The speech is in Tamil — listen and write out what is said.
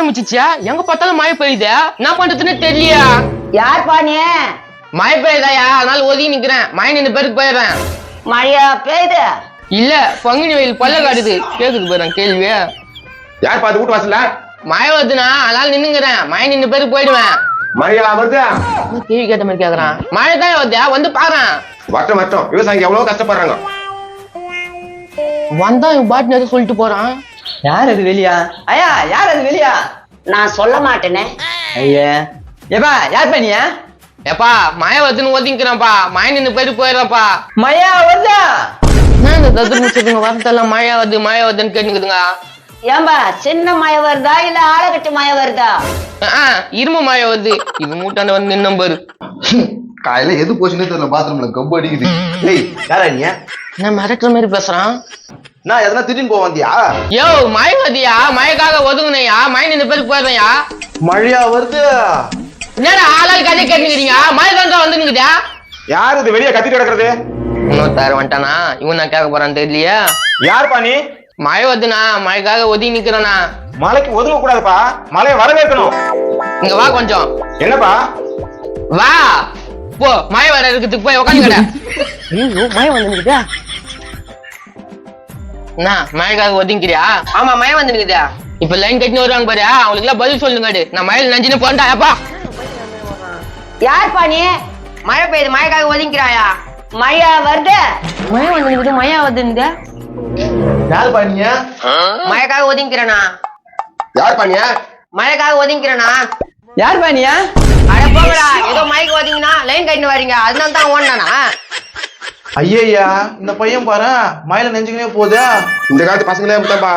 ஆரம்பிச்சிச்சியா எங்க பார்த்தாலும் மழை பெய்யுது என்ன பண்றதுன்னு தெரியலையா யார் பானே மழை பெய்யுதாயா அதனால ஒதுங்கி நிக்கிறேன் மழை நின்று பேருக்கு போயிடுறேன் மழையா பெய்யுது இல்ல பங்குனி வெயில் பல்ல காட்டுது கேக்குது போயிடுறேன் கேள்வி யார் பாத்து வீட்டு வாசல்ல மழை வருதுண்ணா அதனால நின்னுங்கிறேன் மழை நின்று பேருக்கு போயிடுவேன் மழையா வருது கேள்வி கேட்ட மாதிரி கேக்குறான் மழை தான் வருது வந்து பாக்குறேன் வட்டம் விவசாயிங்க எவ்வளவு கஷ்டப்படுறாங்க வந்தா இவன் பாட்டு எதுவும் சொல்லிட்டு போறான் யார் அது வெளியா ஐயா யார் அது வெளியா நான் சொல்ல மாட்டேனே ஐயா ஏப்பா யார் பண்ணியா ஏப்பா மழை வருதுன்னு ஒதுங்கிக்கிறேன்ப்பா மழை நின்று பேருக்கு போயிடுறப்பா மழையா வருதா நான் இந்த தத்துரு முடிச்சதுங்க வரத்தெல்லாம் மழையா வருதுன்னு கேட்டுக்குதுங்க ஏம்பா சின்ன மழை வருதா இல்ல ஆழக்கட்டு மழை வருதா இரும்பு மழை வருது இது மூட்டாண்ட வந்து நின்னும் பாரு காலையில எது போச்சுன்னே தெரியல பாத்ரூம்ல கம்பு அடிக்குது ஏய் யாரா நீ நான் மிரட்டுற மாதிரி பேசுறான் நான் எதனா திடீர்னு போக வந்தியா யோ மழை வருதியா மழைக்காக ஒதுங்குனையா மழை நின்று பேருக்கு போயிடுறேன்யா மழையா வருது என்னடா ஆளால் கதை கேட்டுக்கிறீங்க மழை தான் வந்து நிக்குதா யாரு இது வெளியே கத்திட்டு கிடக்குறது இன்னொருத்தாரு வந்துட்டானா இவன் நான் கேட்க போறான்னு தெரியலையா யார் பாணி மழை வருதுண்ணா மழைக்காக ஒதுங்கி நிக்கிறேண்ணா மழைக்கு ஒதுங்க கூடாதுப்பா மழையை வரவேற்கணும் இங்க வா கொஞ்சம் என்னப்பா வா போ மழை வர இருக்கிறதுக்கு போய் உட்காந்துக்கடா ஐயோ மழை வந்து நிக்குதா என்ன மழைக்காக ஒதுங்கிக்கிறியா ஆமா மழை வந்து நிக்குதா இப்ப லைன் கட்டினு வருவாங்க பாரு அவங்களுக்கு எல்லாம் பதில் சொல்லுங்க நான் மழையில நஞ்சின்னு போண்டா ஏப்பா யார் பானே மழை பெய்யுது மழைக்காக ஒதுங்கிறாயா மழையா வருது மழை வந்து நிக்குது மழையா வந்து யார் பாணியா மழைக்காக ஒதுங்கிறேனா யார் பாணியா மழைக்காக ஒதுங்கிறேனா யார் பண்ணியா அட போங்கடா ஏதோ மழைக்கு ஒதுங்கினா லைன் கட்டினு வரீங்க அதனால தான் ஓடனானா ஐயா இந்த பையன் பாரு மயில நெஞ்சுக்கினே போகுது இந்த காலத்து பசங்களே அப்படித்தான்ப்பா